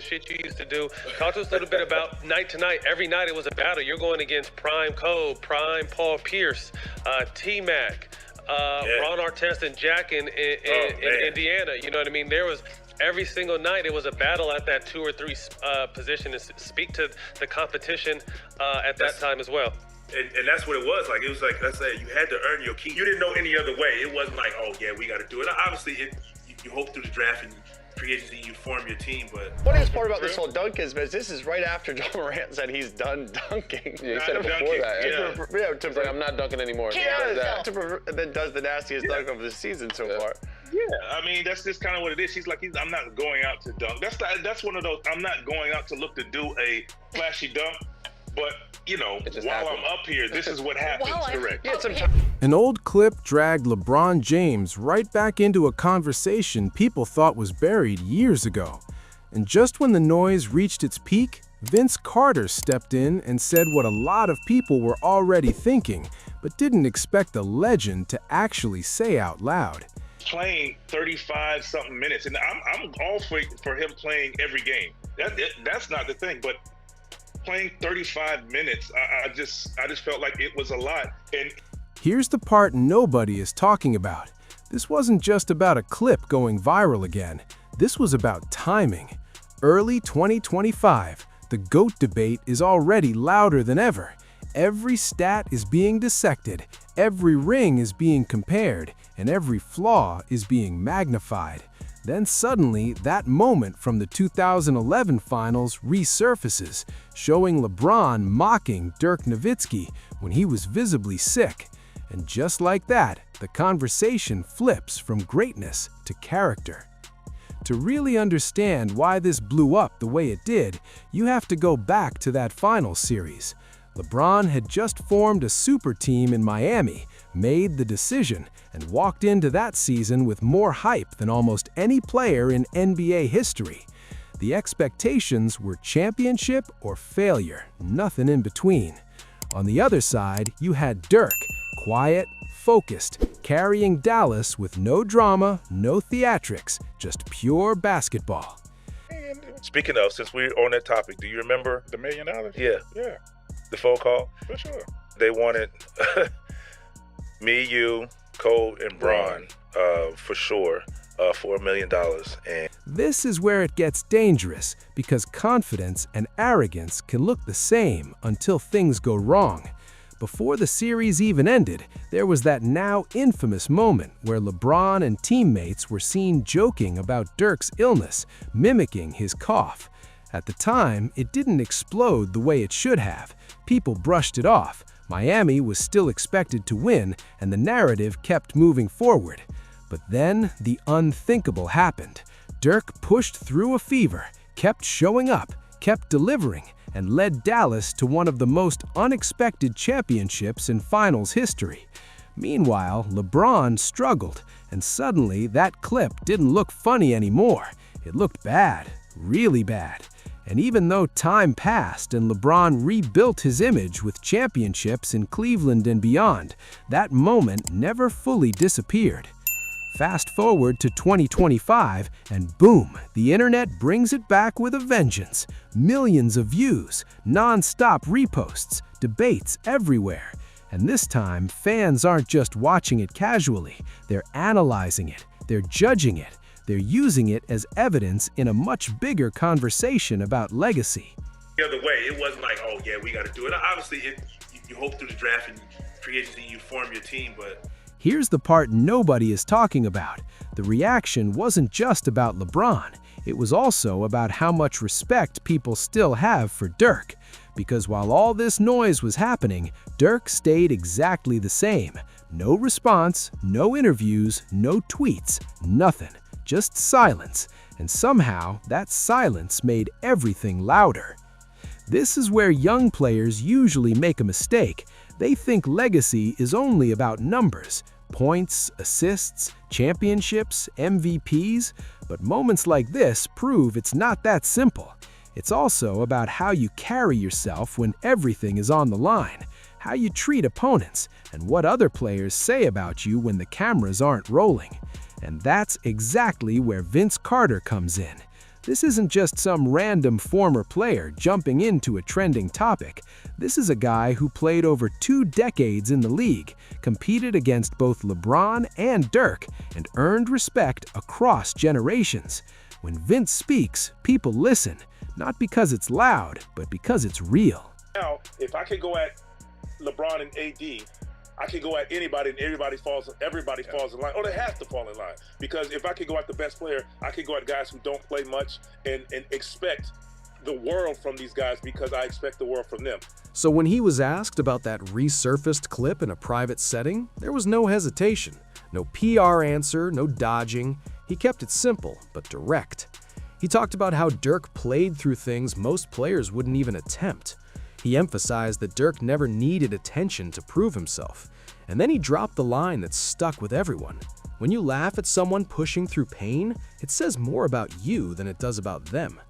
shit you used to do. Talk to us a little bit about night to night. Every night it was a battle. You're going against Prime Cole, Prime Paul Pierce, T-Mac, Ron Artest and Jack in Indiana. You know what I mean? There was every single night it was a battle at that 2 or 3 position. And speak to the competition at that time as well. And that's what it was. Like, it was like, let's say, you had to earn your keep. You didn't know any other way. It wasn't like, oh, yeah, we got to do it. Obviously, you hope through the draft and free agency, you form your team, but... Funniest part about this whole dunk is this is right after John Morant said he's done dunking. Yeah, he said it before that. Yeah, I'm not dunking anymore. Then does the nastiest dunk of the season so far. Yeah, I mean, that's just kind of what it is. He's like, I'm not going out to dunk. That's one of those, I'm not going out to look to do a flashy dunk, but, you know, while I'm up here, this is what happens, correct? An old clip dragged LeBron James right back into a conversation people thought was buried years ago. And just when the noise reached its peak, Vince Carter stepped in and said what a lot of people were already thinking, but didn't expect the legend to actually say out loud. Playing 35-something minutes, and I'm all for him playing every game. That's not the thing, but playing 35 minutes, I just felt like it was a lot. And here's the part nobody is talking about. This wasn't just about a clip going viral again. This was about timing. Early 2025, the GOAT debate is already louder than ever. Every stat is being dissected, every ring is being compared, and every flaw is being magnified. Then suddenly, that moment from the 2011 finals resurfaces, showing LeBron mocking Dirk Nowitzki when he was visibly sick. And just like that, the conversation flips from greatness to character. To really understand why this blew up the way it did, you have to go back to that finals series. LeBron had just formed a super team in Miami, made the decision, and walked into that season with more hype than almost any player in NBA history. The expectations were championship or failure, nothing in between. On the other side, you had Dirk, quiet, focused, carrying Dallas with no drama, no theatrics, just pure basketball. And speaking of, since we're on that topic, do you remember the $1 million? Yeah. Yeah. The phone call? For sure. They wanted me, you, Cole, and Bron for sure for $1 million. And this is where it gets dangerous, because confidence and arrogance can look the same until things go wrong. Before the series even ended, there was that now infamous moment where LeBron and teammates were seen joking about Dirk's illness, mimicking his cough. At the time, it didn't explode the way it should have. People brushed it off. Miami was still expected to win, and the narrative kept moving forward. But then, the unthinkable happened. Dirk pushed through a fever, kept showing up, kept delivering, and led Dallas to one of the most unexpected championships in finals history. Meanwhile, LeBron struggled, and suddenly that clip didn't look funny anymore. It looked bad, really bad. And even though time passed and LeBron rebuilt his image with championships in Cleveland and beyond, that moment never fully disappeared. Fast forward to 2025, and boom, the internet brings it back with a vengeance. Millions of views, non-stop reposts, debates everywhere. And this time, fans aren't just watching it casually, they're analyzing it, they're judging it, they're using it as evidence in a much bigger conversation about legacy. The other way, it wasn't like, oh yeah, we got to do it. Obviously, you hope through the draft and free agency, you form your team, but... Here's the part nobody is talking about. The reaction wasn't just about LeBron. It was also about how much respect people still have for Dirk. Because while all this noise was happening, Dirk stayed exactly the same. No response, no interviews, no tweets, nothing. Just silence. And somehow, that silence made everything louder. This is where young players usually make a mistake. They think legacy is only about numbers, points, assists, championships, MVPs, but moments like this prove it's not that simple. It's also about how you carry yourself when everything is on the line, how you treat opponents, and what other players say about you when the cameras aren't rolling. And that's exactly where Vince Carter comes in. This isn't just some random former player jumping into a trending topic. This is a guy who played over 2 decades in the league, competed against both LeBron and Dirk, and earned respect across generations. When Vince speaks, people listen, not because it's loud, but because it's real. Now, if I could go at LeBron and AD, I could go at anybody and everybody falls in line. Or they have to fall in line. Because if I could go at the best player, I could go at guys who don't play much and expect the world from these guys because I expect the world from them. So when he was asked about that resurfaced clip in a private setting, there was no hesitation. No PR answer, no dodging. He kept it simple, but direct. He talked about how Dirk played through things most players wouldn't even attempt. He emphasized that Dirk never needed attention to prove himself. And then he dropped the line that stuck with everyone. When you laugh at someone pushing through pain, it says more about you than it does about them.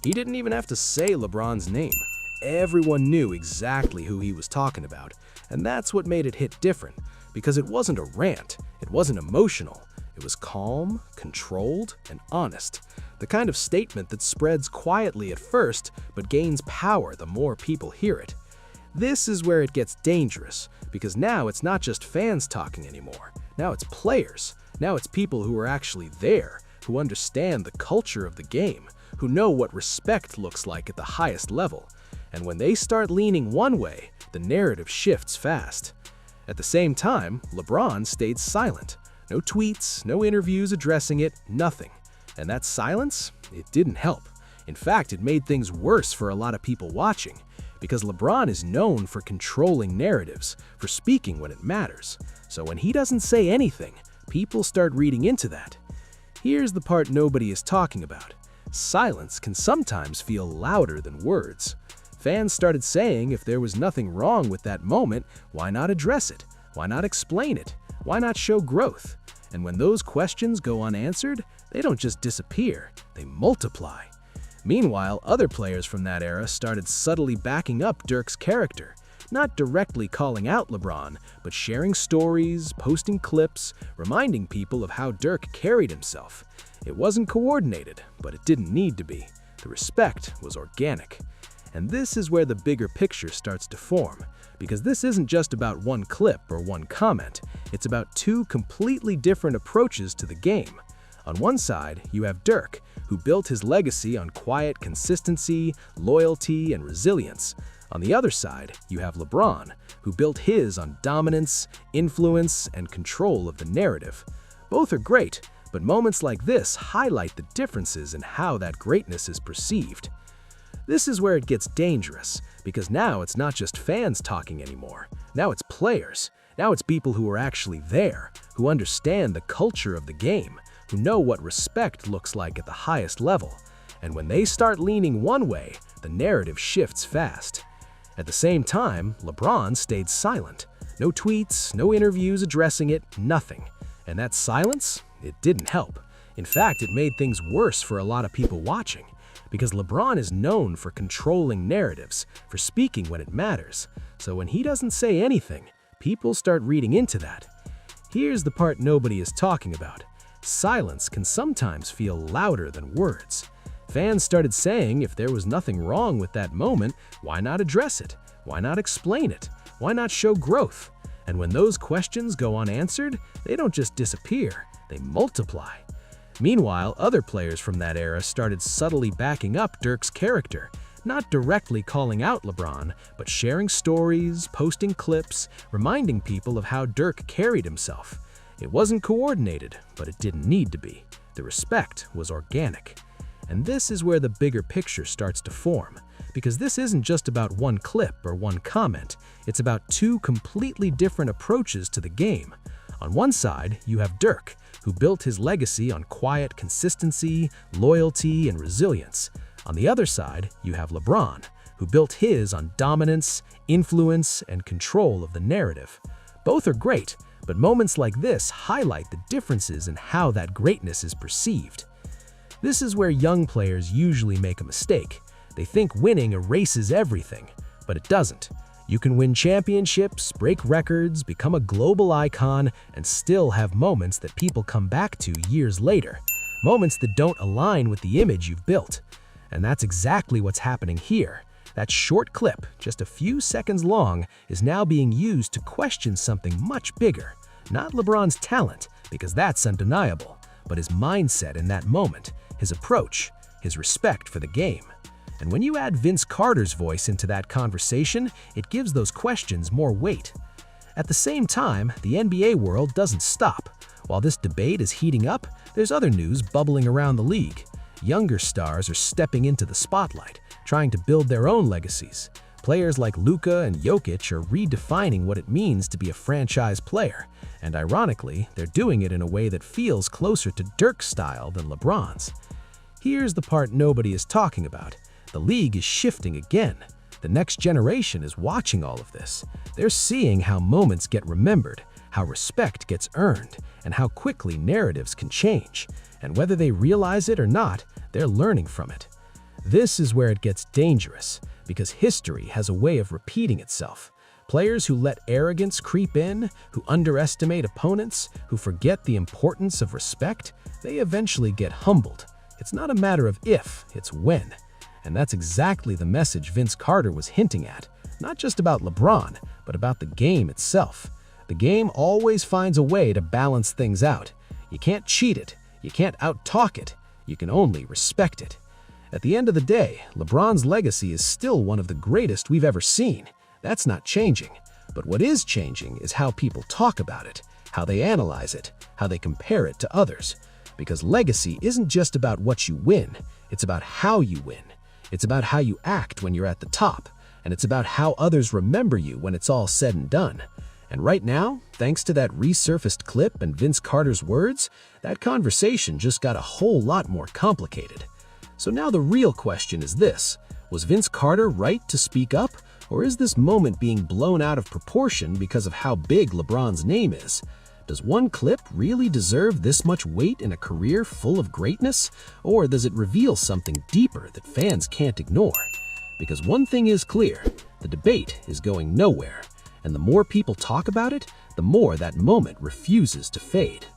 He didn't even have to say LeBron's name. Everyone knew exactly who he was talking about. And that's what made it hit different, because it wasn't a rant, it wasn't emotional. It was calm, controlled, and honest. The kind of statement that spreads quietly at first, but gains power the more people hear it. This is where it gets dangerous, because now it's not just fans talking anymore. Now it's players. Now it's people who are actually there, who understand the culture of the game, who know what respect looks like at the highest level. And when they start leaning one way, the narrative shifts fast. At the same time, LeBron stayed silent. No tweets, no interviews addressing it, nothing. And that silence, it didn't help. In fact, it made things worse for a lot of people watching, because LeBron is known for controlling narratives, for speaking when it matters. So when he doesn't say anything, people start reading into that. Here's the part nobody is talking about. Silence can sometimes feel louder than words. Fans started saying if there was nothing wrong with that moment, why not address it? Why not explain it? Why not show growth? And when those questions go unanswered, they don't just disappear, they multiply. Meanwhile, other players from that era started subtly backing up Dirk's character, not directly calling out LeBron, but sharing stories, posting clips, reminding people of how Dirk carried himself. It wasn't coordinated, but it didn't need to be. The respect was organic. And this is where the bigger picture starts to form, because this isn't just about one clip or one comment, it's about 2 completely different approaches to the game. On one side, you have Dirk, who built his legacy on quiet consistency, loyalty, and resilience. On the other side, you have LeBron, who built his on dominance, influence, and control of the narrative. Both are great, but moments like this highlight the differences in how that greatness is perceived. This is where it gets dangerous, because now it's not just fans talking anymore. Now it's players. Now it's people who are actually there, who understand the culture of the game, who know what respect looks like at the highest level. And when they start leaning one way, the narrative shifts fast. At the same time, LeBron stayed silent. No tweets, no interviews addressing it, nothing. And that silence, it didn't help. In fact, it made things worse for a lot of people watching. Because LeBron is known for controlling narratives, for speaking when it matters. So when he doesn't say anything, people start reading into that. Here's the part nobody is talking about. Silence can sometimes feel louder than words. Fans started saying if there was nothing wrong with that moment, why not address it? Why not explain it? Why not show growth? And when those questions go unanswered, they don't just disappear, they multiply. Meanwhile, other players from that era started subtly backing up Dirk's character, not directly calling out LeBron, but sharing stories, posting clips, reminding people of how Dirk carried himself. It wasn't coordinated, but it didn't need to be. The respect was organic. And this is where the bigger picture starts to form, because this isn't just about one clip or one comment, it's about 2 completely different approaches to the game. On one side, you have Dirk, who built his legacy on quiet consistency, loyalty, and resilience. On the other side, you have LeBron, who built his on dominance, influence, and control of the narrative. Both are great, but moments like this highlight the differences in how that greatness is perceived. This is where young players usually make a mistake. They think winning erases everything, but it doesn't. You can win championships, break records, become a global icon, and still have moments that people come back to years later. moments that don't align with the image you've built. And that's exactly what's happening here. That short clip, just a few seconds long, is now being used to question something much bigger. Not LeBron's talent, because that's undeniable, but his mindset in that moment, his approach, his respect for the game. And when you add Vince Carter's voice into that conversation, it gives those questions more weight. At the same time, the NBA world doesn't stop. While this debate is heating up, there's other news bubbling around the league. Younger stars are stepping into the spotlight, trying to build their own legacies. Players like Luka and Jokic are redefining what it means to be a franchise player, and ironically, they're doing it in a way that feels closer to Dirk's style than LeBron's. Here's the part nobody is talking about. The league is shifting again. The next generation is watching all of this. They're seeing how moments get remembered, how respect gets earned, and how quickly narratives can change. And whether they realize it or not, they're learning from it. This is where it gets dangerous, because history has a way of repeating itself. Players who let arrogance creep in, who underestimate opponents, who forget the importance of respect, they eventually get humbled. It's not a matter of if, it's when. And that's exactly the message Vince Carter was hinting at, not just about LeBron, but about the game itself. The game always finds a way to balance things out. You can't cheat it, you can't out-talk it, you can only respect it. At the end of the day, LeBron's legacy is still one of the greatest we've ever seen. That's not changing. But what is changing is how people talk about it, how they analyze it, how they compare it to others. Because legacy isn't just about what you win, it's about how you win. It's about how you act when you're at the top, and it's about how others remember you when it's all said and done. And right now, thanks to that resurfaced clip and Vince Carter's words, that conversation just got a whole lot more complicated. So now the real question is this: was Vince Carter right to speak up, or is this moment being blown out of proportion because of how big LeBron's name is? Does one clip really deserve this much weight in a career full of greatness, or does it reveal something deeper that fans can't ignore? Because one thing is clear, the debate is going nowhere, and the more people talk about it, the more that moment refuses to fade.